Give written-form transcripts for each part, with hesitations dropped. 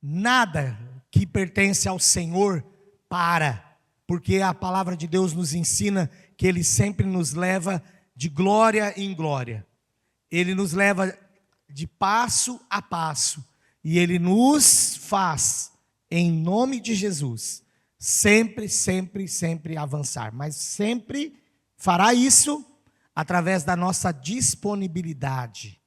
nada que pertence ao Senhor para, porque a palavra de Deus nos ensina que Ele sempre nos leva de glória em glória. Ele nos leva de passo a passo e Ele nos faz, em nome de Jesus, sempre, sempre, sempre avançar, mas sempre fará isso através da nossa disponibilidade,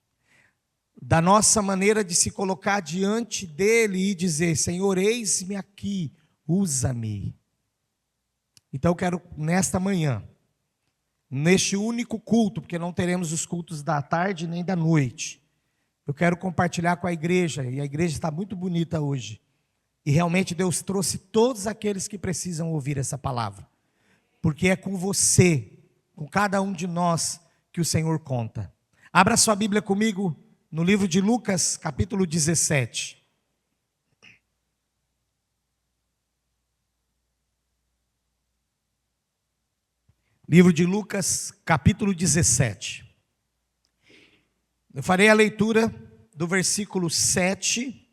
da nossa maneira de se colocar diante dEle e dizer: Senhor, eis-me aqui, usa-me. Então eu quero nesta manhã, neste único culto, porque não teremos os cultos da tarde nem da noite, eu quero compartilhar com a igreja, e a igreja está muito bonita hoje, e realmente Deus trouxe todos aqueles que precisam ouvir essa palavra, porque é com você, com cada um de nós, que o Senhor conta. Abra sua Bíblia comigo no livro de Lucas, capítulo 17. Livro de Lucas, capítulo 17. Eu farei a leitura do versículo 7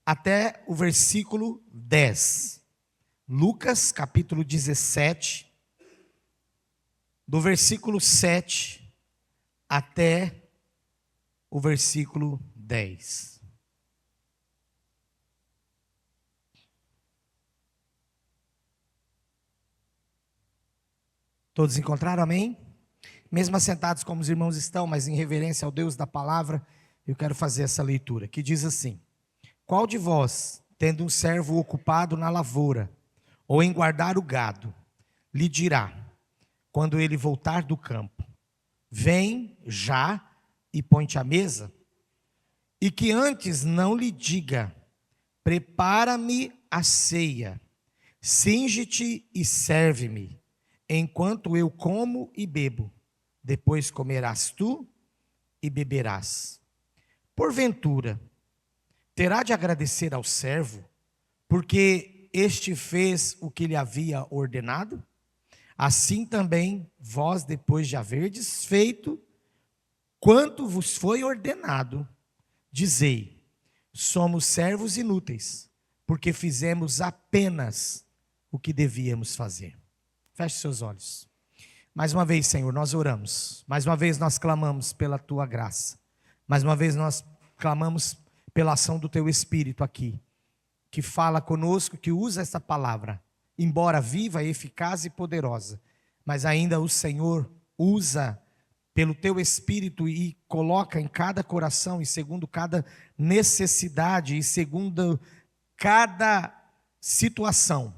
até o versículo 10. Lucas, capítulo 17, do versículo 7 até o versículo 10. Todos encontraram, amém? Mesmo assentados como os irmãos estão, mas em reverência ao Deus da palavra, eu quero fazer essa leitura, que diz assim: qual de vós, tendo um servo ocupado na lavoura, ou em guardar o gado, lhe dirá, quando ele voltar do campo: vem já e põe-te à mesa? E que antes não lhe diga: prepara-me a ceia, cinge-te e serve-me, enquanto eu como e bebo, depois comerás tu e beberás. Porventura, terá de agradecer ao servo, porque este fez o que lhe havia ordenado? Assim também vós, depois de haverdes feito quanto vos foi ordenado, dizei: somos servos inúteis, porque fizemos apenas o que devíamos fazer. Feche seus olhos. Mais uma vez, Senhor, nós oramos. Mais uma vez nós clamamos pela Tua graça. Mais uma vez nós clamamos pela ação do Teu Espírito aqui, que fala conosco, que usa essa palavra, embora viva, eficaz e poderosa, mas ainda o Senhor usa pelo Teu Espírito e coloca em cada coração, e segundo cada necessidade, e segundo cada situação,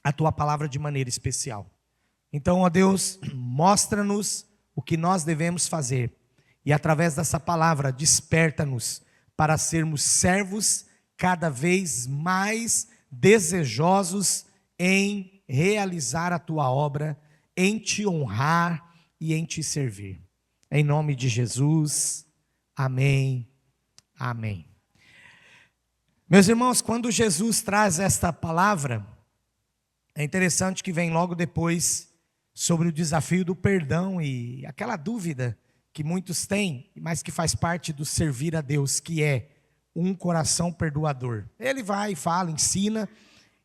a Tua palavra de maneira especial. Então, ó Deus, mostra-nos o que nós devemos fazer, e através dessa palavra, desperta-nos para sermos servos cada vez mais desejosos em realizar a Tua obra, em Te honrar e em Te servir. Em nome de Jesus, amém, amém. Meus irmãos, quando Jesus traz esta palavra, é interessante que vem logo depois sobre o desafio do perdão e aquela dúvida que muitos têm, mas que faz parte do servir a Deus, que é um coração perdoador. Ele vai, fala, ensina,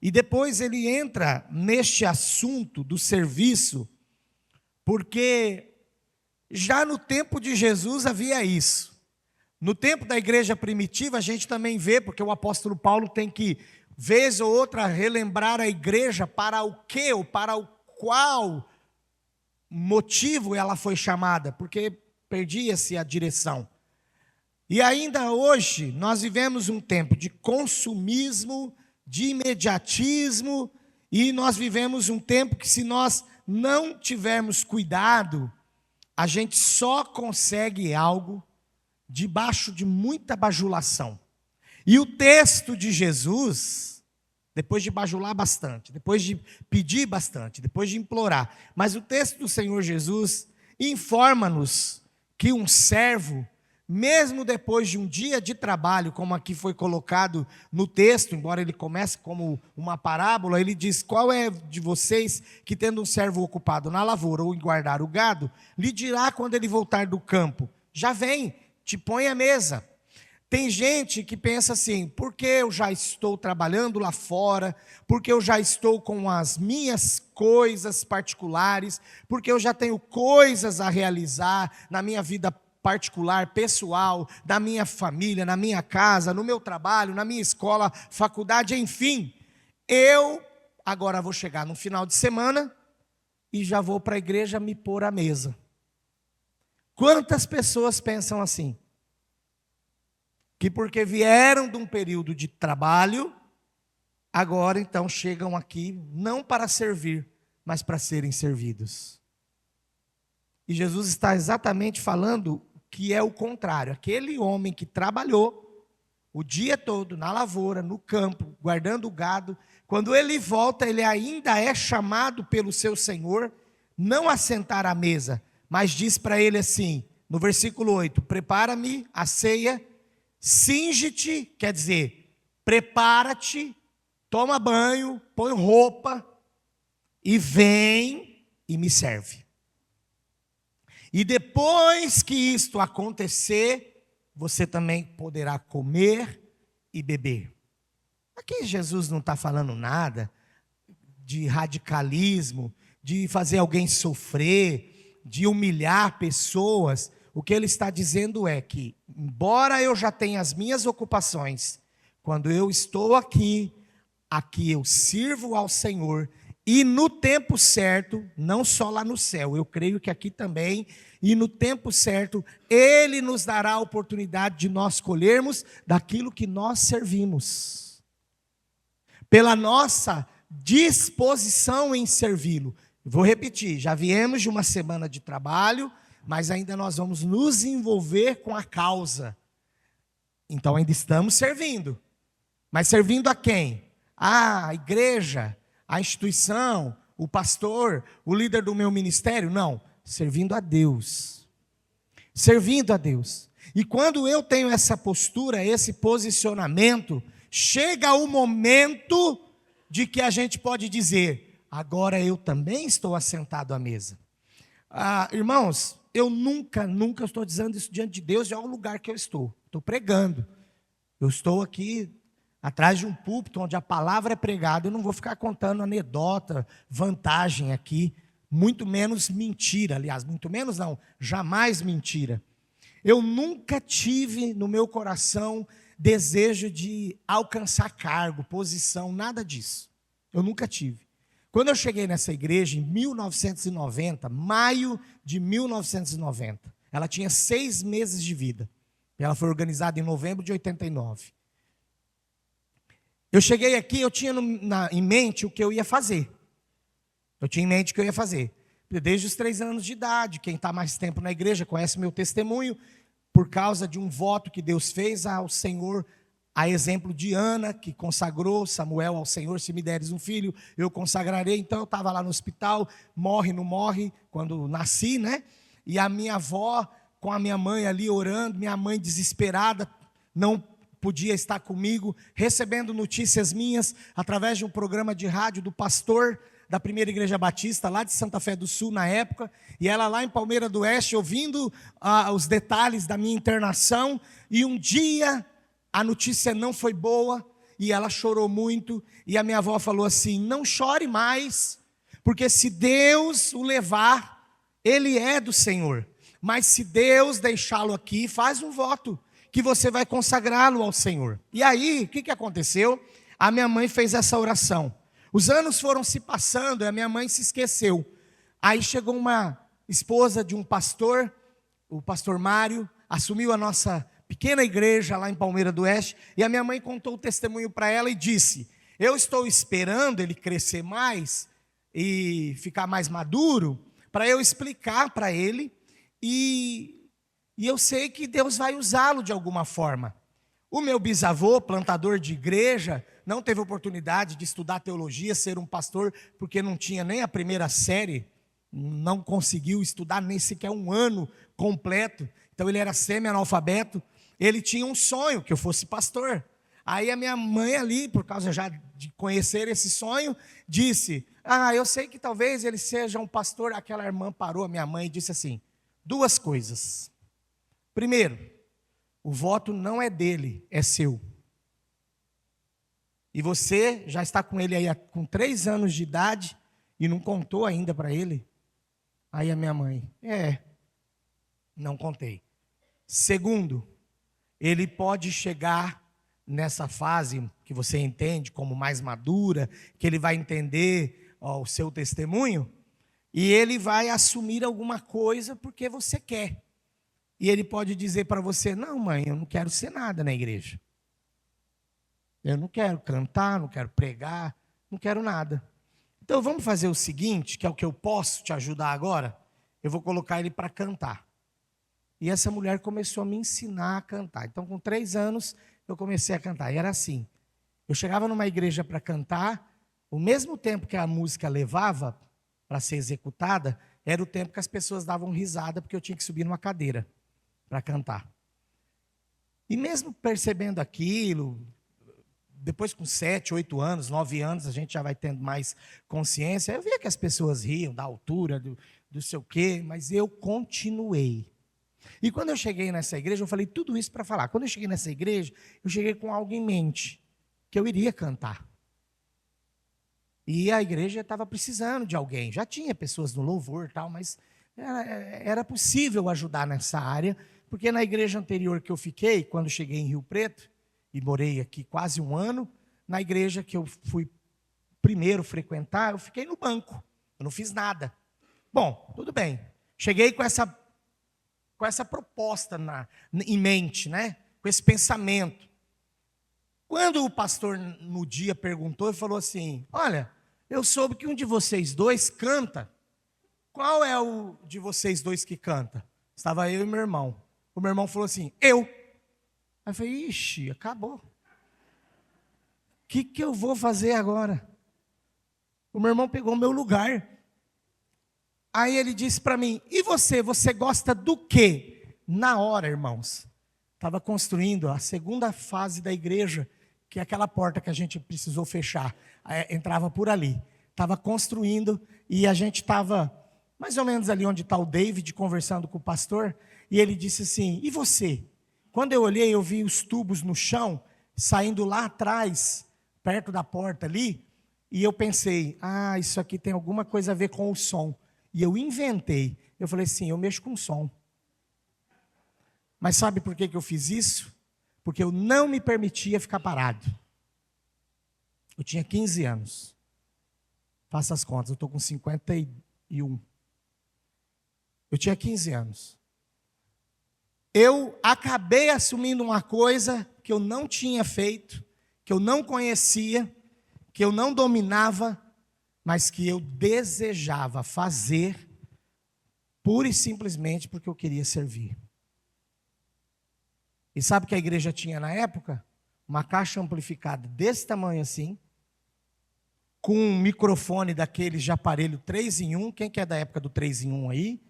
e depois ele entra neste assunto do serviço, porque já no tempo de Jesus havia isso. No tempo da igreja primitiva a gente também vê, porque o apóstolo Paulo tem que, vez ou outra, relembrar a igreja para o que ou para o qual motivo ela foi chamada, porque perdia-se a direção. E ainda hoje nós vivemos um tempo de consumismo, de imediatismo, e nós vivemos um tempo que, se nós não tivermos cuidado, a gente só consegue algo debaixo de muita bajulação. E o texto de Jesus, depois de bajular bastante, depois de pedir bastante, depois de implorar, mas o texto do Senhor Jesus informa-nos que um servo, mesmo depois de um dia de trabalho, como aqui foi colocado no texto, embora ele comece como uma parábola, ele diz: qual é de vocês que, tendo um servo ocupado na lavoura ou em guardar o gado, lhe dirá quando ele voltar do campo: já vem, te põe à mesa. Tem gente que pensa assim, porque eu já estou trabalhando lá fora, porque eu já estou com as minhas coisas particulares, porque eu já tenho coisas a realizar na minha vida particular, pessoal, da minha família, na minha casa, no meu trabalho, na minha escola, faculdade, enfim. Eu agora vou chegar no final de semana e já vou para a igreja me pôr à mesa. Quantas pessoas pensam assim? Que porque vieram de um período de trabalho, agora então chegam aqui não para servir, mas para serem servidos. E Jesus está exatamente falando que é o contrário. Aquele homem que trabalhou o dia todo na lavoura, no campo, guardando o gado, quando ele volta, ele ainda é chamado pelo seu Senhor, não a sentar à mesa, mas diz para ele assim, no versículo 8, prepara-me a ceia, cinge-te, quer dizer, prepara-te, toma banho, põe roupa e vem e me serve. E depois que isto acontecer, você também poderá comer e beber. Aqui Jesus não está falando nada de radicalismo, de fazer alguém sofrer, de humilhar pessoas. O que ele está dizendo é que, embora eu já tenha as minhas ocupações, quando eu estou aqui eu sirvo ao Senhor, e no tempo certo, não só lá no céu, eu creio que aqui também, e no tempo certo, Ele nos dará a oportunidade de nós colhermos daquilo que nós servimos. Pela nossa disposição em servi-lo. Vou repetir, já viemos de uma semana de trabalho, mas ainda nós vamos nos envolver com a causa. Então ainda estamos servindo. Mas servindo a quem? A igreja, a instituição, o pastor, o líder do meu ministério? Não, servindo a Deus. Servindo a Deus. E quando eu tenho essa postura, esse posicionamento, chega o momento de que a gente pode dizer, agora eu também estou assentado à mesa. Irmãos, eu nunca estou dizendo isso diante de Deus, de algum lugar que eu estou pregando. Eu estou aqui atrás de um púlpito onde a palavra é pregada, eu não vou ficar contando anedota, vantagem aqui, muito menos mentira, aliás, muito menos não, jamais mentira. Eu nunca tive no meu coração desejo de alcançar cargo, posição, nada disso. Eu nunca tive. Quando eu cheguei nessa igreja em 1990, maio de 1990, ela tinha 6 meses de vida. Ela foi organizada em novembro de 89. Eu cheguei aqui, eu tinha em mente o que eu ia fazer. Eu tinha em mente o que eu ia fazer. Desde os 3 anos de idade, quem está mais tempo na igreja conhece meu testemunho, por causa de um voto que Deus fez ao Senhor, a exemplo de Ana, que consagrou Samuel ao Senhor, se me deres um filho, eu consagrarei. Então eu estava lá no hospital, morre, não morre, quando nasci, né? E a minha avó, com a minha mãe ali orando, minha mãe desesperada, não podia estar comigo, recebendo notícias minhas, através de um programa de rádio do pastor da Primeira Igreja Batista, lá de Santa Fé do Sul, na época, e ela lá em Palmeira do Oeste, ouvindo os detalhes da minha internação, e um dia a notícia não foi boa, e ela chorou muito, e a minha avó falou assim, não chore mais, porque se Deus o levar, Ele é do Senhor, mas se Deus deixá-lo aqui, faz um voto, que você vai consagrá-lo ao Senhor. E aí, o que aconteceu? A minha mãe fez essa oração. Os anos foram se passando e a minha mãe se esqueceu. Aí chegou uma esposa de um pastor, o pastor Mário, assumiu a nossa pequena igreja lá em Palmeira do Oeste, e a minha mãe contou o testemunho para ela e disse, eu estou esperando ele crescer mais e ficar mais maduro, para eu explicar para ele, e eu sei que Deus vai usá-lo de alguma forma. O meu bisavô, plantador de igreja, não teve oportunidade de estudar teologia, ser um pastor, porque não tinha nem a primeira série, não conseguiu estudar nem sequer um ano completo, então ele era semi-analfabeto. Ele tinha um sonho, que eu fosse pastor. Aí a minha mãe ali, por causa já de conhecer esse sonho, disse, eu sei que talvez ele seja um pastor. Aquela irmã parou a minha mãe e disse assim, 2 coisas. Primeiro, O voto não é dele, é seu. E você já está com ele aí com 3 anos de idade e não contou ainda para ele? Aí a minha mãe, não contei. Segundo, ele pode chegar nessa fase que você entende como mais madura, que ele vai entender o seu testemunho, e ele vai assumir alguma coisa porque você quer. E ele pode dizer para você, não mãe, eu não quero ser nada na igreja. Eu não quero cantar, não quero pregar, não quero nada. Então vamos fazer o seguinte, que é o que eu posso te ajudar agora, eu vou colocar ele para cantar. E essa mulher começou a me ensinar a cantar. Então com 3 anos eu comecei a cantar. E era assim, eu chegava numa igreja para cantar, o mesmo tempo que a música levava para ser executada, era o tempo que as pessoas davam risada, porque eu tinha que subir numa cadeira para cantar. E mesmo percebendo aquilo, depois com 7, 8 anos, 9 anos, a gente já vai tendo mais consciência. Eu via que as pessoas riam da altura, do sei o quê, mas eu continuei. E quando eu cheguei nessa igreja, eu falei tudo isso para falar. Quando eu cheguei nessa igreja, eu cheguei com algo em mente, que eu iria cantar. E a igreja estava precisando de alguém. Já tinha pessoas no louvor e tal, mas era possível ajudar nessa área, porque na igreja anterior que eu fiquei, quando cheguei em Rio Preto, e morei aqui quase 1 ano, na igreja que eu fui primeiro frequentar, eu fiquei no banco, eu não fiz nada. Bom, tudo bem, cheguei com essa proposta em mente, né? Com esse pensamento. Quando o pastor no dia perguntou, ele falou assim, olha, eu soube que um de vocês dois canta, qual é o de vocês dois que canta? Estava eu e meu irmão. O meu irmão falou assim, eu. Aí eu falei, ixi, acabou. O que eu vou fazer agora? O meu irmão pegou o meu lugar. Aí ele disse para mim, e você gosta do quê? Na hora, irmãos, estava construindo a segunda fase da igreja, que é aquela porta que a gente precisou fechar. Entrava por ali. Estava construindo e a gente estava mais ou menos ali onde está o David, conversando com o pastor, e ele disse assim, e você? Quando eu olhei, eu vi os tubos no chão, saindo lá atrás, perto da porta ali, e eu pensei, isso aqui tem alguma coisa a ver com o som. E eu inventei, eu falei assim, eu mexo com som. Mas sabe por que eu fiz isso? Porque eu não me permitia ficar parado. Eu tinha 15 anos. Faça as contas, eu estou com 51. Eu tinha 15 anos. Eu acabei assumindo uma coisa que eu não tinha feito, que eu não conhecia, que eu não dominava, mas que eu desejava fazer, pura e simplesmente porque eu queria servir. E sabe o que a igreja tinha na época? Uma caixa amplificada desse tamanho assim, com um microfone daqueles de aparelho 3 em 1. Quem que é da época do 3 em 1 aí?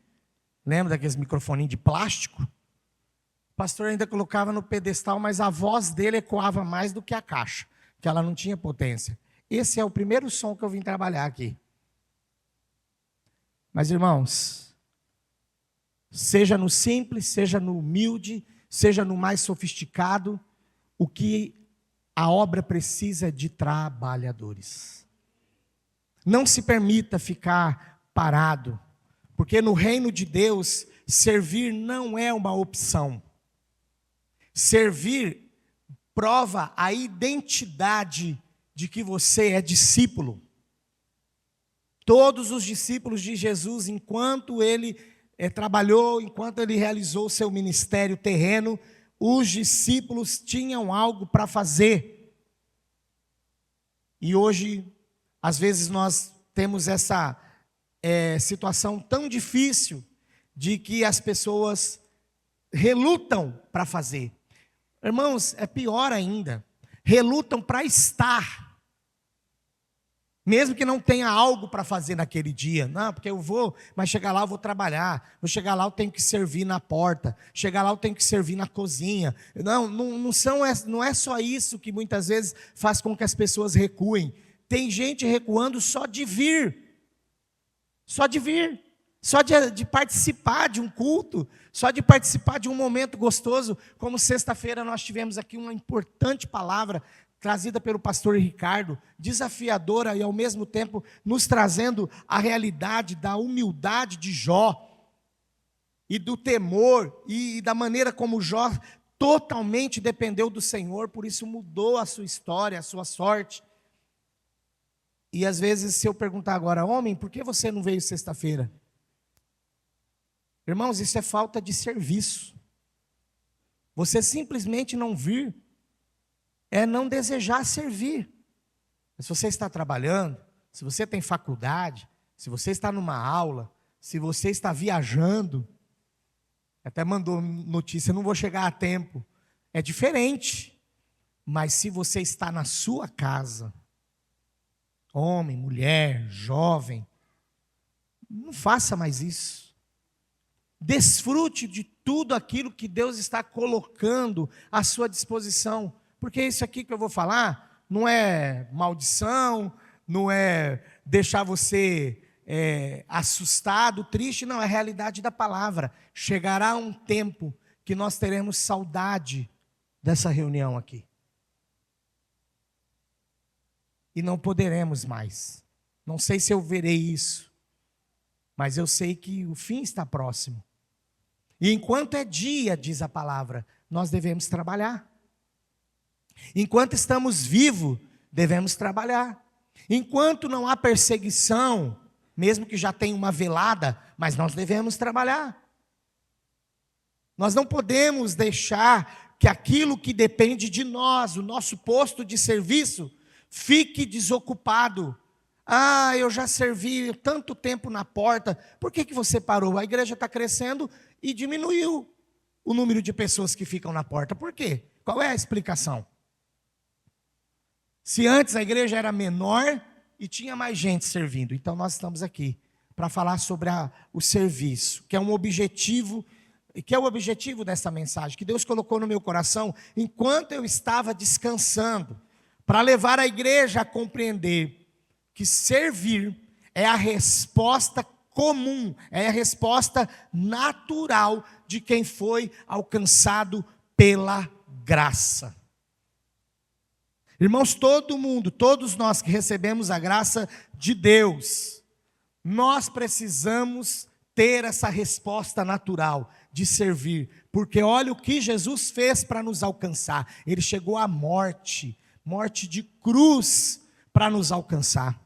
Lembra daqueles microfoninhos de plástico? O pastor ainda colocava no pedestal, mas a voz dele ecoava mais do que a caixa, que ela não tinha potência. Esse é o primeiro som que eu vim trabalhar aqui. Mas, irmãos, seja no simples, seja no humilde, seja no mais sofisticado, o que a obra precisa é de trabalhadores. Não se permita ficar parado, porque no reino de Deus, servir não é uma opção. Servir prova a identidade de que você é discípulo. Todos os discípulos de Jesus, enquanto ele trabalhou, enquanto ele realizou o seu ministério terreno, os discípulos tinham algo para fazer. E hoje, às vezes nós temos essa situação tão difícil de que as pessoas relutam para fazer. Irmãos, é pior ainda, relutam para estar, mesmo que não tenha algo para fazer naquele dia. Não, porque eu vou, mas chegar lá eu vou trabalhar, vou chegar lá eu tenho que servir na porta, chegar lá eu tenho que servir na cozinha. Não é só isso que muitas vezes faz com que as pessoas recuem. Tem gente recuando só de vir. Só de participar de um culto, só de participar de um momento gostoso, como sexta-feira nós tivemos aqui uma importante palavra trazida pelo pastor Ricardo, desafiadora e ao mesmo tempo nos trazendo a realidade da humildade de Jó, e do temor, e da maneira como Jó totalmente dependeu do Senhor, por isso mudou a sua história, a sua sorte. E às vezes, se eu perguntar agora, homem, por que você não veio sexta-feira? Irmãos, isso é falta de serviço. Você simplesmente não vir, é não desejar servir. Se você está trabalhando, se você tem faculdade, se você está numa aula, se você está viajando, até mandou notícia, não vou chegar a tempo. É diferente. Mas se você está na sua casa, homem, mulher, jovem, não faça mais isso. Desfrute de tudo aquilo que Deus está colocando à sua disposição. Porque isso aqui que eu vou falar não é maldição, não é deixar você assustado, triste, não, é a realidade da palavra. Chegará um tempo que nós teremos saudade dessa reunião aqui. E não poderemos mais. Não sei se eu verei isso, mas eu sei que o fim está próximo. E enquanto é dia, diz a palavra, nós devemos trabalhar. Enquanto estamos vivos, devemos trabalhar. Enquanto não há perseguição, mesmo que já tenha uma velada, mas nós devemos trabalhar. Nós não podemos deixar que aquilo que depende de nós, o nosso posto de serviço, fique desocupado. Ah, eu já servi tanto tempo na porta, por que você parou? A igreja está crescendo e diminuiu o número de pessoas que ficam na porta. Por quê? Qual é a explicação? Se antes a igreja era menor e tinha mais gente servindo, então nós estamos aqui para falar sobre o serviço, que é um objetivo, que é o objetivo dessa mensagem, que Deus colocou no meu coração enquanto eu estava descansando, para levar a igreja a compreender que servir é a resposta comum, é a resposta natural de quem foi alcançado pela graça. Irmãos, todo mundo, todos nós que recebemos a graça de Deus, nós precisamos ter essa resposta natural de servir, porque olha o que Jesus fez para nos alcançar. Ele chegou à morte de cruz para nos alcançar.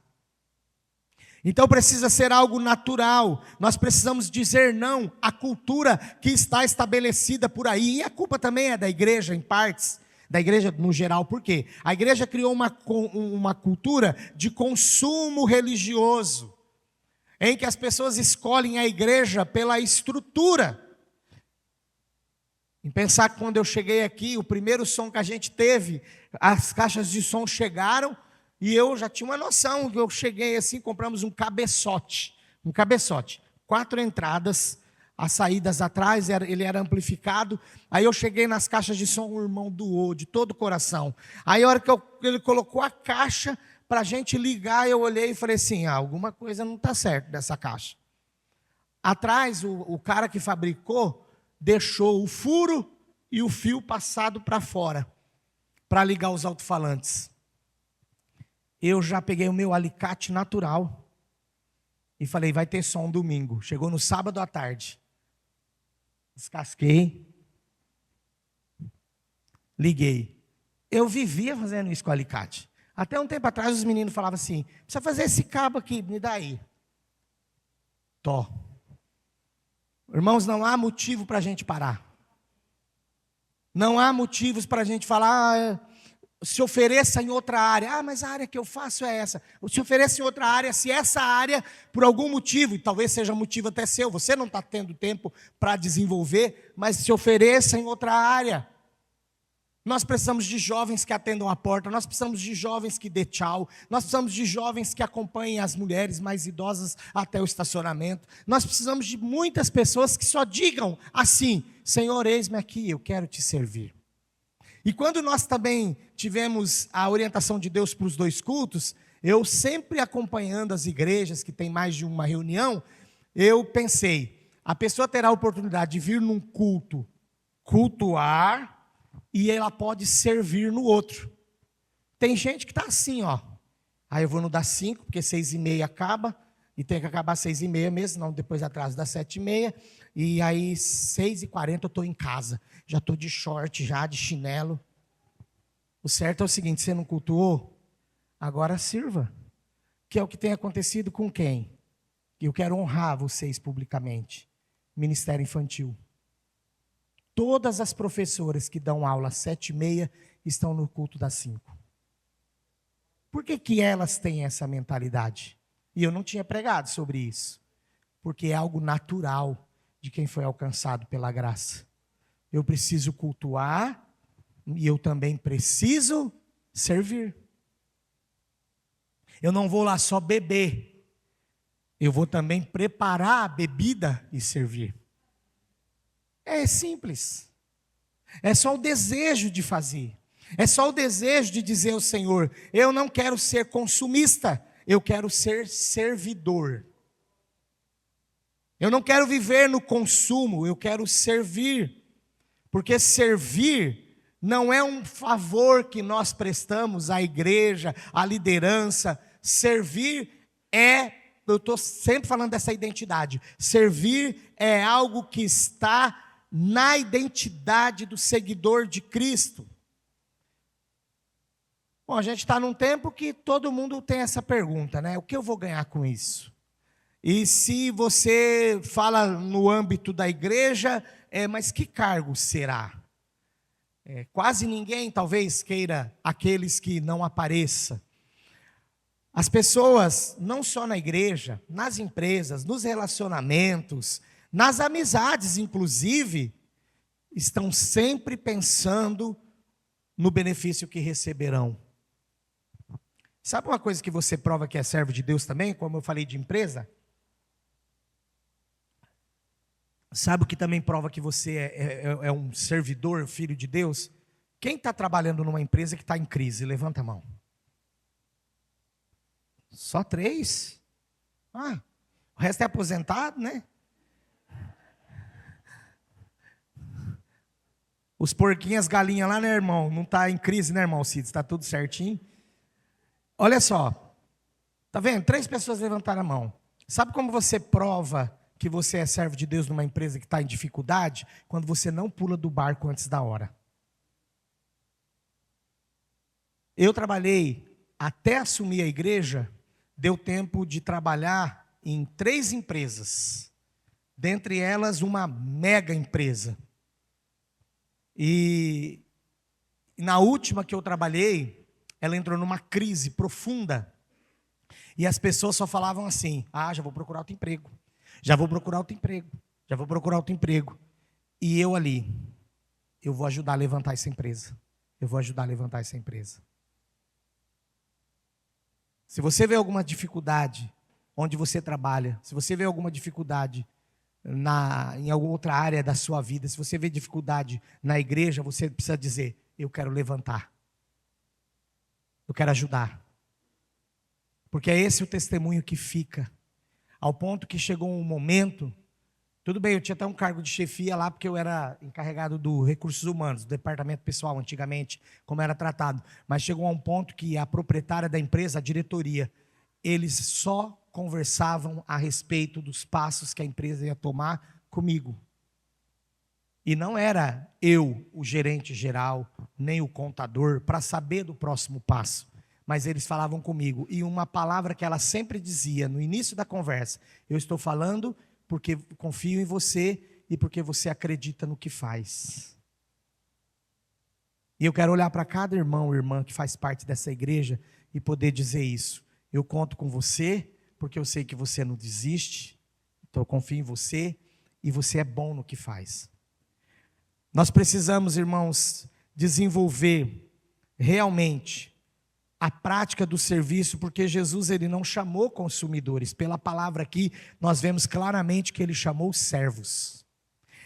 Então precisa ser algo natural. Nós precisamos dizer não à cultura que está estabelecida por aí. E a culpa também é da igreja, em partes, da igreja no geral. Por quê? A igreja criou uma cultura de consumo religioso, em que as pessoas escolhem a igreja pela estrutura. Em pensar que quando eu cheguei aqui, o primeiro som que a gente teve, as caixas de som chegaram, e eu já tinha uma noção, que eu cheguei assim, compramos um cabeçote, 4 entradas, as saídas atrás, ele era amplificado. Aí eu cheguei nas caixas de som, o irmão doou de todo o coração. Aí a hora que ele colocou a caixa para a gente ligar, eu olhei e falei assim, alguma coisa não está certo dessa caixa. Atrás, o cara que fabricou, deixou o furo e o fio passado para fora, para ligar os alto-falantes. Eu já peguei o meu alicate natural e falei, vai ter som domingo. Chegou no sábado à tarde. Descasquei. Liguei. Eu vivia fazendo isso com o alicate. Até um tempo atrás os meninos falavam assim, precisa fazer esse cabo aqui, me dá aí. Tó. Irmãos, não há motivo para a gente parar. Não há motivos para a gente falar, se ofereça em outra área. Mas a área que eu faço é essa. Se ofereça em outra área, se essa área, por algum motivo, e talvez seja motivo até seu, você não está tendo tempo para desenvolver, mas se ofereça em outra área. Nós precisamos de jovens que atendam a porta, nós precisamos de jovens que dê tchau, nós precisamos de jovens que acompanhem as mulheres mais idosas até o estacionamento. Nós precisamos de muitas pessoas que só digam assim, Senhor, eis-me aqui, eu quero te servir. E quando nós também tivemos a orientação de Deus para os 2 cultos, eu sempre acompanhando as igrejas que tem mais de uma reunião, eu pensei, a pessoa terá a oportunidade de vir num culto, cultuar, e ela pode servir no outro. Tem gente que está assim, ó. Aí eu vou no das 5, porque 6h30 acaba, e tem que acabar 6h30 mesmo, senão depois atraso das 7h30, e aí 6h40 eu estou em casa, já estou de short, já de chinelo. O certo é o seguinte, você não cultuou? Agora sirva. Que é o que tem acontecido com quem? Eu quero honrar vocês publicamente. Ministério Infantil. Todas as professoras que dão aula às 7h30 estão no culto das 5. Por que elas têm essa mentalidade? E eu não tinha pregado sobre isso. Porque é algo natural de quem foi alcançado pela graça. Eu preciso cultuar e eu também preciso servir. Eu não vou lá só beber. Eu vou também preparar a bebida e servir. É simples. É só o desejo de fazer. É só o desejo de dizer ao Senhor, eu não quero ser consumista, eu quero ser servidor. Eu não quero viver no consumo, eu quero servir. Porque servir não é um favor que nós prestamos à igreja, à liderança. Servir eu estou sempre falando dessa identidade. Servir é algo que está na identidade do seguidor de Cristo. Bom, a gente está num tempo que todo mundo tem essa pergunta, né? O que eu vou ganhar com isso? E se você fala no âmbito da igreja, mas que cargo será? Quase ninguém talvez queira aqueles que não apareça. As pessoas, não só na igreja, nas empresas, nos relacionamentos, nas amizades inclusive, estão sempre pensando no benefício que receberão. Sabe uma coisa que você prova que é servo de Deus também, como eu falei de empresa? Sabe o que também prova que você é um servidor, filho de Deus? Quem está trabalhando numa empresa que está em crise? Levanta a mão. Só 3? O resto é aposentado, né? Os porquinhos, as galinhas lá, né, irmão? Não está em crise, né, irmão Cid? Está tudo certinho. Olha só. Está vendo? 3 pessoas levantaram a mão. Sabe como você prova que você é servo de Deus numa empresa que está em dificuldade? Quando você não pula do barco antes da hora. Eu trabalhei, até assumir a igreja, deu tempo de trabalhar em 3 empresas. Dentre elas, uma mega empresa. E na última que eu trabalhei, ela entrou numa crise profunda. E as pessoas só falavam assim, já vou procurar outro emprego. Já vou procurar outro emprego. Já vou procurar outro emprego. E eu ali, eu vou ajudar a levantar essa empresa. Eu vou ajudar a levantar essa empresa. Se você vê alguma dificuldade onde você trabalha, se você vê alguma dificuldade em alguma outra área da sua vida, se você vê dificuldade na igreja, você precisa dizer, eu quero levantar. Eu quero ajudar. Porque é esse o testemunho que fica. Ao ponto que chegou um momento, tudo bem, eu tinha até um cargo de chefia lá, porque eu era encarregado do recursos humanos, do departamento pessoal, antigamente, como era tratado. Mas chegou a um ponto que a proprietária da empresa, a diretoria, eles só conversavam a respeito dos passos que a empresa ia tomar comigo. E não era eu, o gerente geral, nem o contador, para saber do próximo passo. Mas eles falavam comigo. E uma palavra que ela sempre dizia no início da conversa, eu estou falando porque confio em você e porque você acredita no que faz. E eu quero olhar para cada irmão ou irmã que faz parte dessa igreja e poder dizer isso. Eu conto com você, porque eu sei que você não desiste, então eu confio em você e você é bom no que faz. Nós precisamos, irmãos, desenvolver realmente a prática do serviço, porque Jesus ele não chamou consumidores. Pela palavra aqui, nós vemos claramente que ele chamou servos.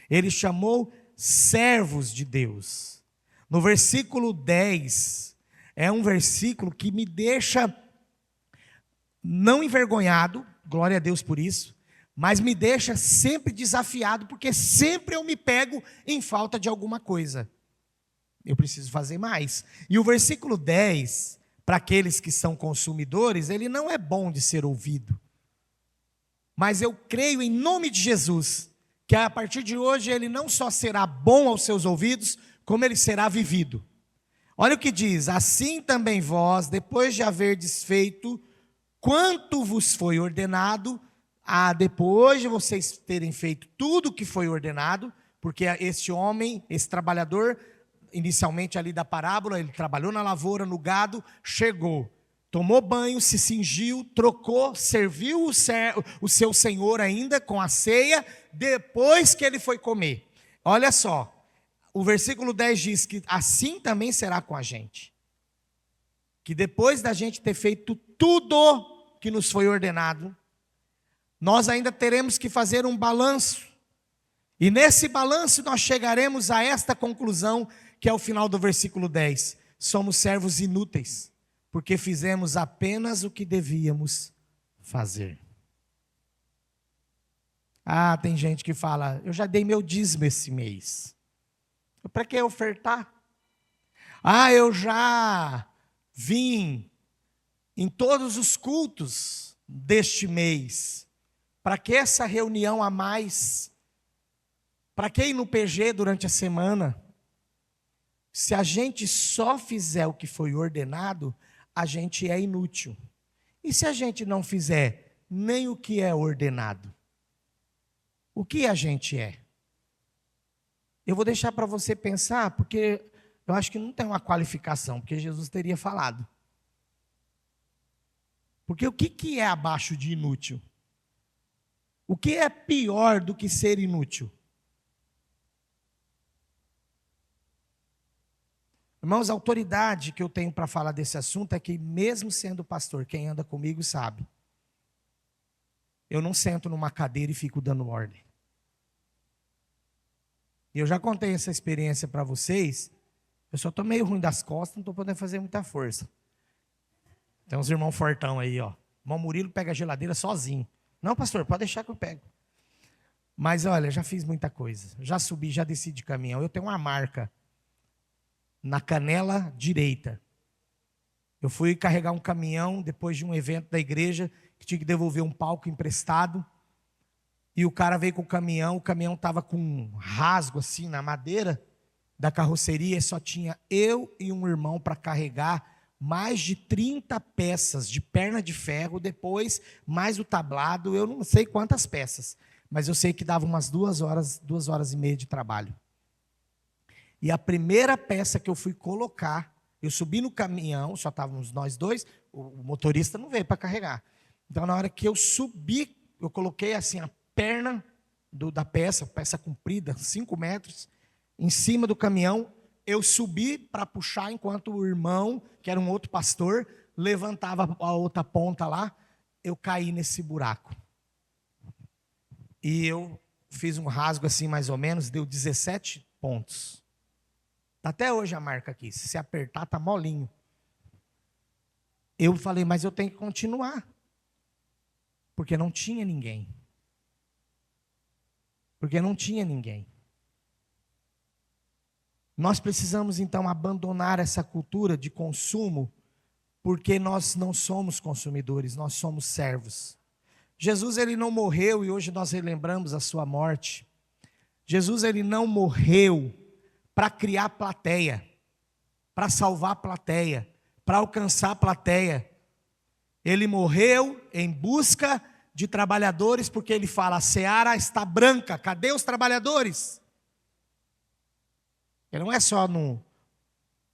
Ele chamou servos de Deus. No versículo 10, é um versículo que me deixa não envergonhado, glória a Deus por isso, mas me deixa sempre desafiado, porque sempre eu me pego em falta de alguma coisa. Eu preciso fazer mais. E o versículo 10, para aqueles que são consumidores, ele não é bom de ser ouvido. Mas eu creio em nome de Jesus, que a partir de hoje ele não só será bom aos seus ouvidos, como ele será vivido. Olha o que diz: assim também vós, depois de haver desfeito quanto vos foi ordenado, depois de vocês terem feito tudo o que foi ordenado, porque este homem, esse trabalhador, inicialmente ali da parábola, ele trabalhou na lavoura, no gado, chegou, tomou banho, se cingiu, trocou, serviu o seu senhor ainda com a ceia, depois que ele foi comer. Olha só, o versículo 10 diz que assim também será com a gente. Que depois da gente ter feito tudo que nos foi ordenado, nós ainda teremos que fazer um balanço. E nesse balanço nós chegaremos a esta conclusão, que é o final do versículo 10. Somos servos inúteis, porque fizemos apenas o que devíamos fazer. Tem gente que fala: eu já dei meu dízimo esse mês. Para que ofertar? Eu já vim em todos os cultos deste mês. Para que essa reunião a mais? Para que ir no PG durante a semana? Se a gente só fizer o que foi ordenado, a gente é inútil. E se a gente não fizer nem o que é ordenado? O que a gente é? Eu vou deixar para você pensar, porque eu acho que não tem uma qualificação, porque Jesus teria falado. Porque o que é abaixo de inútil? O que é pior do que ser inútil? Irmãos, a autoridade que eu tenho para falar desse assunto é que, mesmo sendo pastor, quem anda comigo sabe, eu não sento numa cadeira e fico dando ordem. E eu já contei essa experiência para vocês. Eu só estou meio ruim das costas, não estou podendo fazer muita força. Tem uns irmãos fortão aí, ó. Irmão Murilo pega a geladeira sozinho. Não, pastor, pode deixar que eu pego. Mas olha, já fiz muita coisa. Já subi, já desci de caminhão. Eu tenho uma marca na canela direita. Eu fui carregar um caminhão depois de um evento da igreja, que tinha que devolver um palco emprestado. E o cara veio com o caminhão estava com um rasgo assim na madeira da carroceria, e só tinha eu e um irmão para carregar mais de 30 peças de perna de ferro, depois mais o tablado, eu não sei quantas peças, mas eu sei que dava umas 2 horas e meia de trabalho. E a primeira peça que eu fui colocar, eu subi no caminhão, só estávamos nós dois, o motorista não veio para carregar. Então, na hora que eu subi, eu coloquei assim a perna da peça comprida, 5 metros, em cima do caminhão. Eu subi para puxar, enquanto o irmão, que era um outro pastor, levantava a outra ponta lá. Eu caí nesse buraco. E eu fiz um rasgo assim, mais ou menos, deu 17 pontos. Está até hoje a marca aqui. Se apertar, está molinho. Eu falei, mas eu tenho que continuar. Porque não tinha ninguém. Nós precisamos então abandonar essa cultura de consumo, porque nós não somos consumidores, nós somos servos. Jesus, ele não morreu, e hoje nós relembramos a sua morte. Jesus, ele não morreu para criar plateia, para salvar a plateia, para alcançar a plateia. Ele morreu em busca de trabalhadores, porque ele fala: a seara está branca, cadê os trabalhadores? Ele não é só no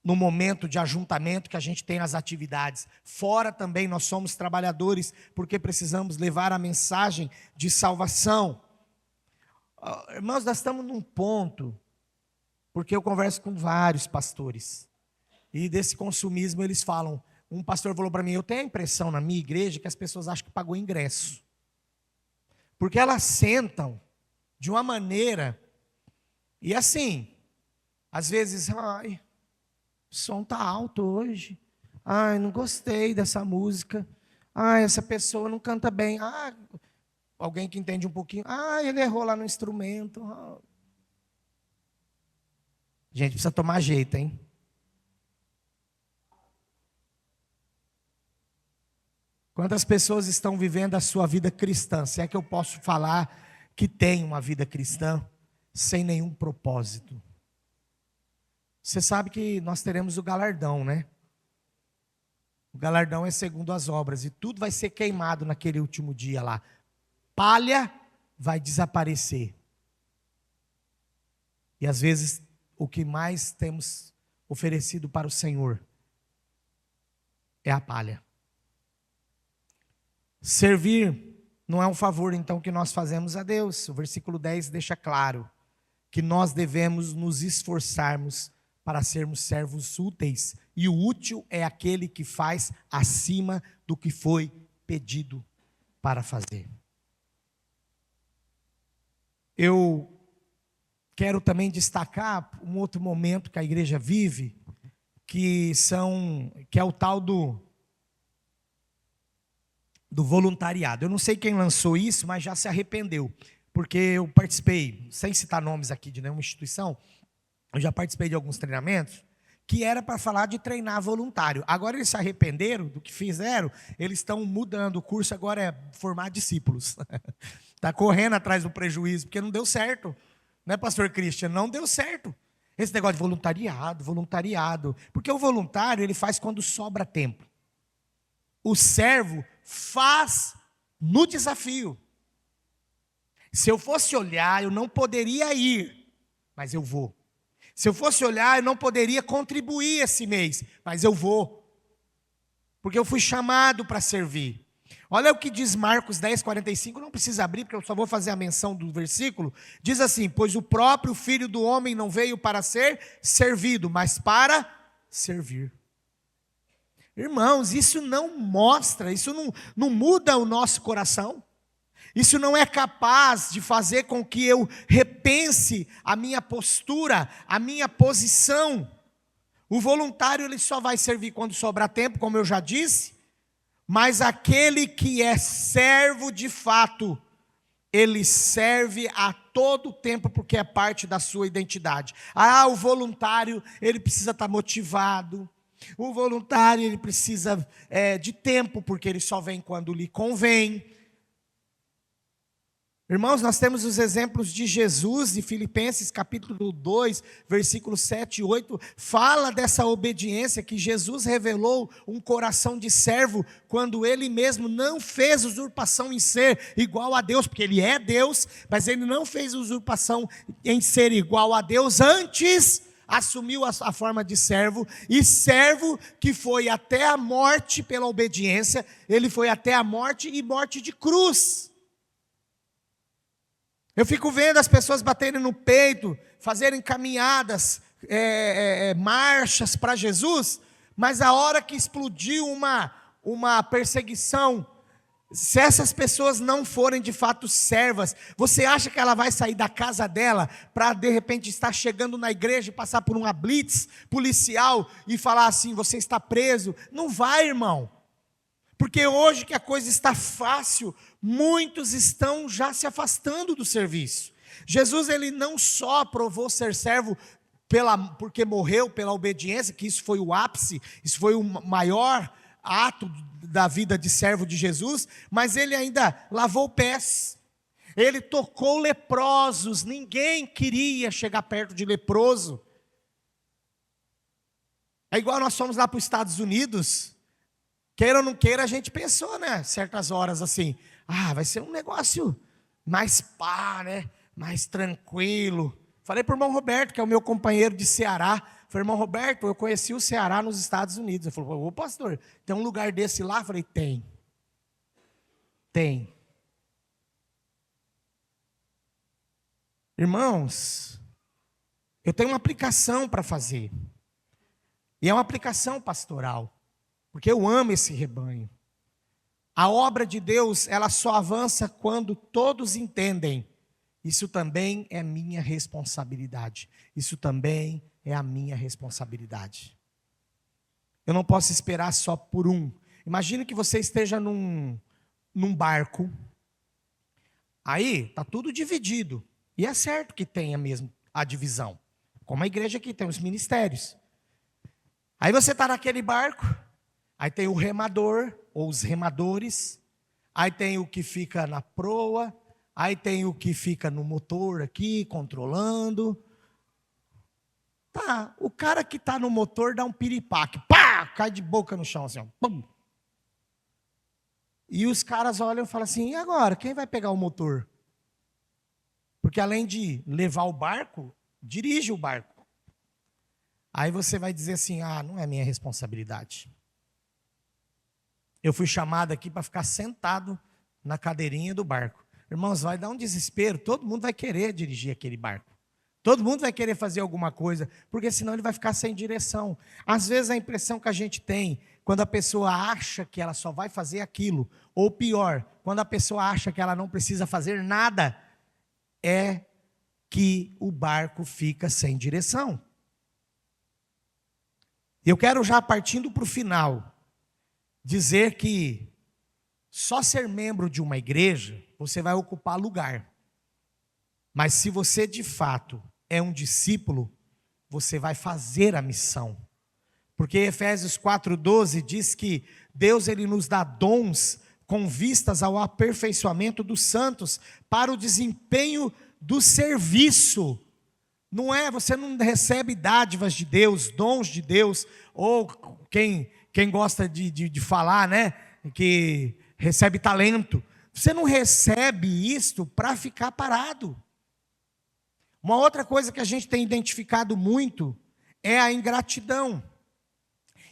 momento de ajuntamento que a gente tem as atividades. Fora também nós somos trabalhadores, porque precisamos levar a mensagem de salvação. Irmãos, nós estamos num ponto, porque eu converso com vários pastores, e desse consumismo eles falam. Um pastor falou para mim: eu tenho a impressão na minha igreja que as pessoas acham que pagou ingresso, porque elas sentam de uma maneira, e assim, às vezes, o som está alto hoje, não gostei dessa música, essa pessoa não canta bem, alguém que entende um pouquinho. Ah, ele errou lá no instrumento. Gente, precisa tomar jeito, hein? Quantas pessoas estão vivendo a sua vida cristã? Se é que eu posso falar que tem uma vida cristã sem nenhum propósito. Você sabe que nós teremos o galardão, né? O galardão é segundo as obras e tudo vai ser queimado naquele último dia lá. Palha vai desaparecer. E às vezes o que mais temos oferecido para o Senhor é a palha. Servir não é um favor então que nós fazemos a Deus. O versículo 10 deixa claro que nós devemos nos esforçarmos para sermos servos úteis. E o útil é aquele que faz acima do que foi pedido para fazer. Eu quero também destacar um outro momento que a igreja vive, que é o tal do voluntariado. Eu não sei quem lançou isso, mas já se arrependeu, porque eu participei, sem citar nomes aqui de nenhuma instituição, eu já participei de alguns treinamentos, que era para falar de treinar voluntário. Agora eles se arrependeram do que fizeram, eles estão mudando, o curso agora é formar discípulos. Está correndo atrás do prejuízo, porque não deu certo. Né, pastor Christian? Não deu certo. Esse negócio de voluntariado. Porque o voluntário, ele faz quando sobra tempo. O servo faz no desafio. Se eu fosse olhar, eu não poderia ir, mas eu vou. Se eu fosse olhar, eu não poderia contribuir esse mês, mas eu vou. Porque eu fui chamado para servir. Olha o que diz Marcos 10:45, não precisa abrir, porque eu só vou fazer a menção do versículo. Diz assim: pois o próprio Filho do Homem não veio para ser servido, mas para servir. Irmãos, isso não mostra, isso não muda o nosso coração. Isso não é capaz de fazer com que eu repense a minha postura, a minha posição. O voluntário ele só vai servir quando sobrar tempo, como eu já disse, mas aquele que é servo de fato, ele serve a todo tempo porque é parte da sua identidade. O voluntário, ele precisa estar motivado. O voluntário, ele precisa de tempo, porque ele só vem quando lhe convém. Irmãos, nós temos os exemplos de Jesus, de Filipenses capítulo 2, versículos 7 e 8, fala dessa obediência que Jesus revelou um coração de servo, quando ele mesmo não fez usurpação em ser igual a Deus, porque ele é Deus, mas ele não fez usurpação em ser igual a Deus, antes assumiu a forma de servo, e servo que foi até a morte pela obediência, ele foi até a morte e morte de cruz. Eu fico vendo as pessoas baterem no peito, fazerem caminhadas, marchas para Jesus, mas a hora que explodiu uma perseguição, se essas pessoas não forem de fato servas, você acha que ela vai sair da casa dela para de repente estar chegando na igreja e passar por uma blitz policial e falar assim, você está preso? Não vai, irmão. Porque hoje que a coisa está fácil, muitos estão já se afastando do serviço. Jesus, ele não só provou ser servo porque morreu pela obediência, que isso foi o ápice, isso foi o maior ato da vida de servo de Jesus, mas ele ainda lavou pés, ele tocou leprosos, ninguém queria chegar perto de leproso. É igual nós fomos lá para os Estados Unidos, queira ou não queira, a gente pensou, né, certas horas assim, vai ser um negócio mais né, mais tranquilo. Falei para o irmão Roberto, que é o meu companheiro de Ceará, falei, irmão Roberto, eu conheci o Ceará nos Estados Unidos. Ele falou, ô pastor, tem um lugar desse lá? Eu falei, tem. Irmãos, eu tenho uma aplicação para fazer, e é uma aplicação pastoral, porque eu amo esse rebanho. A obra de Deus, ela só avança quando todos entendem. Isso também é minha responsabilidade. Isso também é a minha responsabilidade. Eu não posso esperar só por um. Imagine que você esteja num barco. Aí está tudo dividido. E é certo que tenha mesmo a divisão. Como a igreja aqui tem os ministérios. Aí você está naquele barco, aí tem o remador, ou os remadores, aí tem o que fica na proa, aí tem o que fica no motor aqui, controlando. Tá, o cara que está no motor dá um piripaque, pá, cai de boca no chão assim, ó, pum. E os caras olham e falam assim, e agora, quem vai pegar o motor? Porque além de levar o barco, dirige o barco. Aí você vai dizer assim, não é minha responsabilidade. Eu fui chamado aqui para ficar sentado na cadeirinha do barco. Irmãos, vai dar um desespero, todo mundo vai querer dirigir aquele barco. Todo mundo vai querer fazer alguma coisa, porque senão ele vai ficar sem direção. Às vezes a impressão que a gente tem, quando a pessoa acha que ela só vai fazer aquilo, ou pior, quando a pessoa acha que ela não precisa fazer nada, é que o barco fica sem direção. Eu quero já partindo para o final, dizer que só ser membro de uma igreja, você vai ocupar lugar. Mas se você de fato é um discípulo, você vai fazer a missão. Porque Efésios 4:12 diz que Deus ele nos dá dons com vistas ao aperfeiçoamento dos santos para o desempenho do serviço. Não é, você não recebe dádivas de Deus, dons de Deus, ou quem gosta de falar, né, que recebe talento. Você não recebe isto para ficar parado. Uma outra coisa que a gente tem identificado muito é a ingratidão.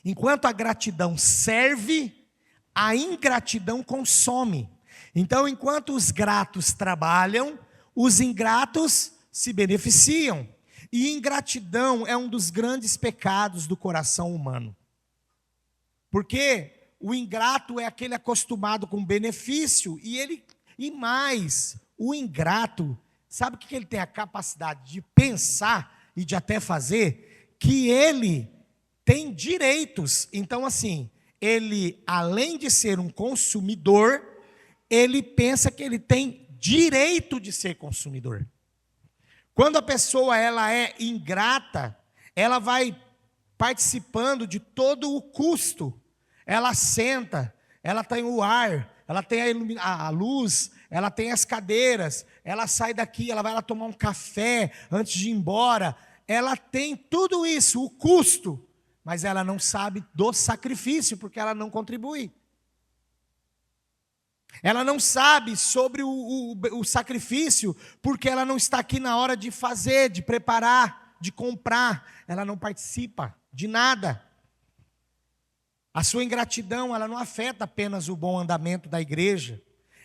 Enquanto a gratidão serve, a ingratidão consome. Então, enquanto os gratos trabalham, os ingratos se beneficiam. E ingratidão é um dos grandes pecados do coração humano. Porque o ingrato é aquele acostumado com benefício e mais, o ingrato, sabe o que ele tem a capacidade de pensar e de até fazer? Que ele tem direitos. Então, assim, ele, além de ser um consumidor, ele pensa que ele tem direito de ser consumidor. Quando a pessoa ela é ingrata, ela vai participando de todo o custo. Ela senta, ela tem o ar, ela tem a luz, ela tem as cadeiras, ela sai daqui, ela vai lá tomar um café antes de ir embora. Ela tem tudo isso, o custo, mas ela não sabe do sacrifício, porque ela não contribui. Ela não sabe sobre o sacrifício, porque ela não está aqui na hora de fazer, de preparar, de comprar. Ela não participa de nada. A sua ingratidão, ela não afeta apenas o bom andamento da igreja.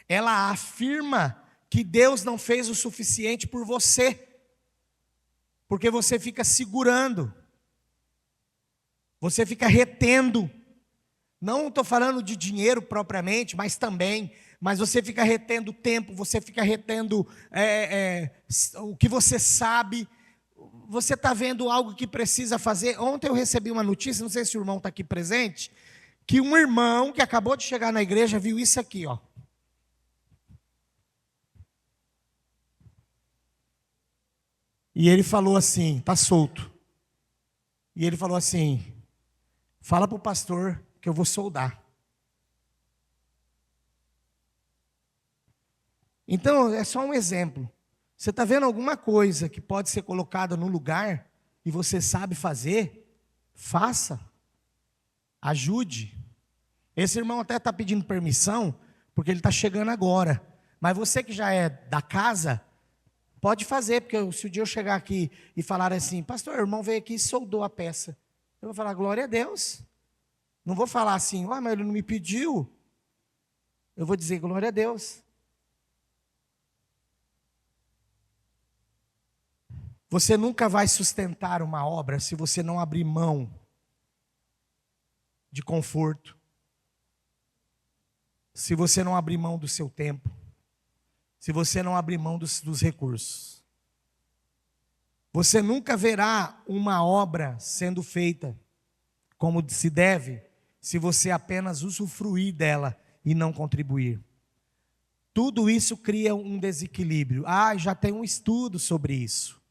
Ela afirma que Deus não fez o suficiente por você. Porque você fica segurando. Você fica retendo. Não estou falando de dinheiro propriamente, mas também. Mas você fica retendo tempo, você fica retendo o que você sabe. Você está vendo algo que precisa fazer. Ontem eu recebi uma notícia, não sei se o irmão está aqui presente, que um irmão que acabou de chegar na igreja viu isso aqui, ó. E ele falou assim, está solto. E ele falou assim, fala para o pastor que eu vou soldar. Então, é só um exemplo. Você está vendo alguma coisa que pode ser colocada no lugar e você sabe fazer? Faça. Ajude. Esse irmão até está pedindo permissão, porque ele está chegando agora. Mas você que já é da casa, pode fazer, porque se o dia eu chegar aqui e falar assim, pastor, o irmão veio aqui e soldou a peça. Eu vou falar, glória a Deus. Não vou falar assim, mas ele não me pediu. Eu vou dizer, glória a Deus. Você nunca vai sustentar uma obra se você não abrir mão de conforto. Se você não abrir mão do seu tempo. Se você não abrir mão dos recursos. Você nunca verá uma obra sendo feita como se deve, se você apenas usufruir dela e não contribuir. tudo isso cria um desequilíbrio. Já tem um estudo sobre isso.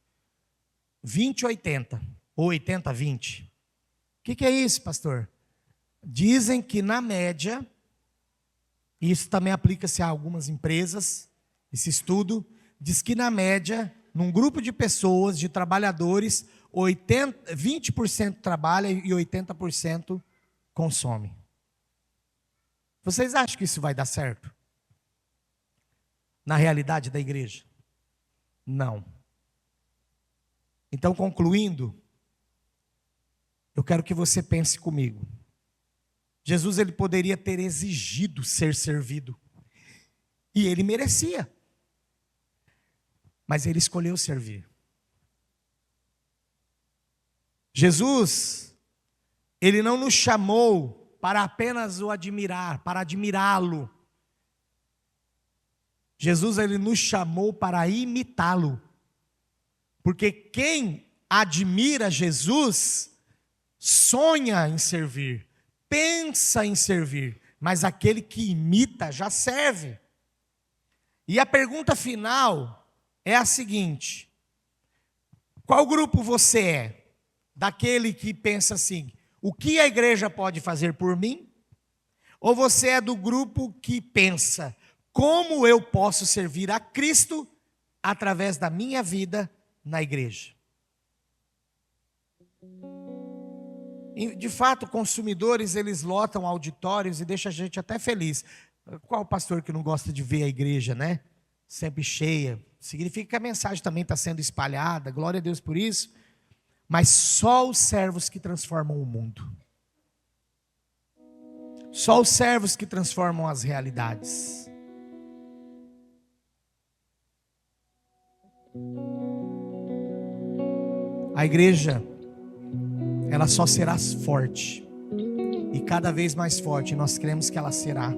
20-80 ou 80-20. O que é isso, pastor? Dizem que na média, e isso também aplica-se a algumas empresas, esse estudo diz que na média, num grupo de pessoas, de trabalhadores, 20% trabalha e 80% consome. Vocês acham que isso vai dar certo? Na realidade da igreja? Não. Então, concluindo, eu quero que você pense comigo. Jesus, ele poderia ter exigido ser servido. E ele merecia. Mas ele escolheu servir. Jesus, ele não nos chamou para apenas o admirar, para admirá-lo. Jesus, ele nos chamou para imitá-lo. Porque quem admira Jesus, sonha em servir, pensa em servir, mas aquele que imita já serve. E a pergunta final é a seguinte: qual grupo você é? Daquele que pensa assim, o que a igreja pode fazer por mim? Ou você é do grupo que pensa, como eu posso servir a Cristo através da minha vida na igreja? E, de fato, consumidores, eles lotam auditórios e deixam a gente até feliz. Qual pastor que não gosta de ver a igreja, né? Sempre cheia. Significa que a mensagem também está sendo espalhada, glória a Deus por isso. Mas só os servos que transformam o mundo. Só os servos que transformam as realidades. A igreja, ela só será forte, e cada vez mais forte, nós cremos que ela será,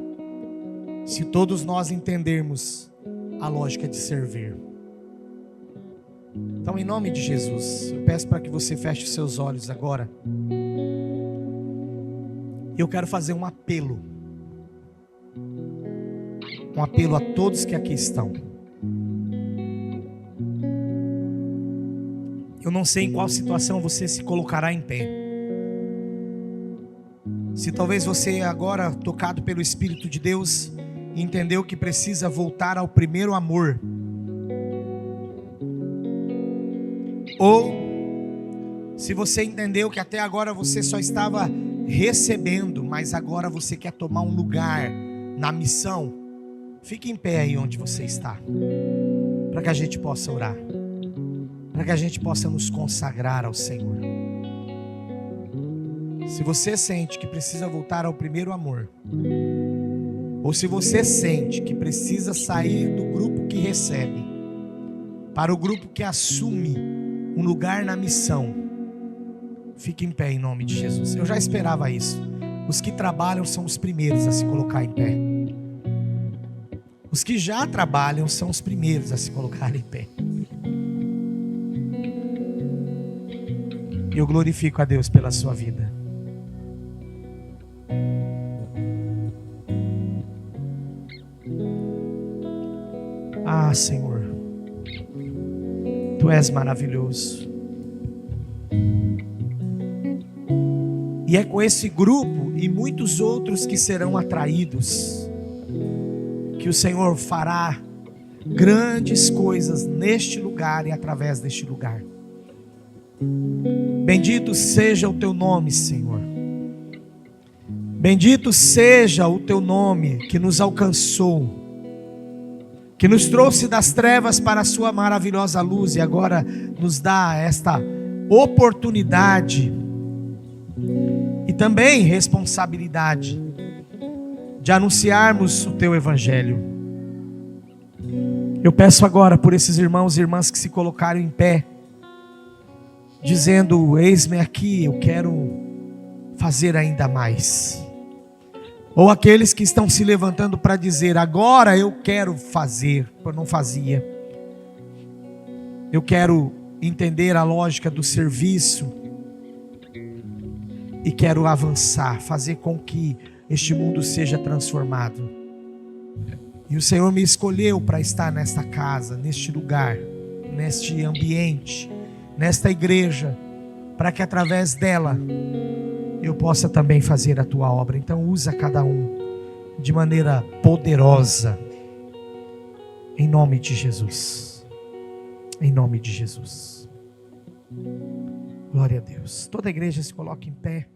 se todos nós entendermos a lógica de servir. Então, em nome de Jesus, eu peço para que você feche os seus olhos agora. Eu quero fazer um apelo a todos que aqui estão. Eu não sei em qual situação você se colocará em pé. Se talvez você agora, tocado pelo Espírito de Deus, entendeu que precisa voltar ao primeiro amor. Ou, se você entendeu que até agora você só estava recebendo, mas agora você quer tomar um lugar na missão, fique em pé aí onde você está, para que a gente possa orar, para que a gente possa nos consagrar ao Senhor. Se você sente que precisa voltar ao primeiro amor, ou se você sente que precisa sair do grupo que recebe, para o grupo que assume um lugar na missão, fique em pé em nome de Jesus. Eu já esperava isso. Os que trabalham são os primeiros a se colocar em pé. Os que já trabalham são os primeiros a se colocar em pé. Eu glorifico a Deus pela sua vida. Ah, Senhor, Tu és maravilhoso. E é com esse grupo e muitos outros que serão atraídos que o Senhor fará grandes coisas neste lugar e através deste lugar. Bendito seja o Teu nome, Senhor. Bendito seja o Teu nome que nos alcançou, que nos trouxe das trevas para a Sua maravilhosa luz e agora nos dá esta oportunidade e também responsabilidade de anunciarmos o Teu Evangelho. Eu peço agora por esses irmãos e irmãs que se colocaram em pé, dizendo: eis-me aqui, eu quero fazer ainda mais. Ou aqueles que estão se levantando para dizer: agora eu quero fazer, eu não fazia. Eu quero entender a lógica do serviço e quero avançar, fazer com que este mundo seja transformado. E o Senhor me escolheu para estar nesta casa, neste lugar, neste ambiente, nesta igreja, para que através dela eu possa também fazer a tua obra. Então usa cada um de maneira poderosa, em nome de Jesus. Em nome de Jesus. Glória a Deus. Toda a igreja se coloca em pé.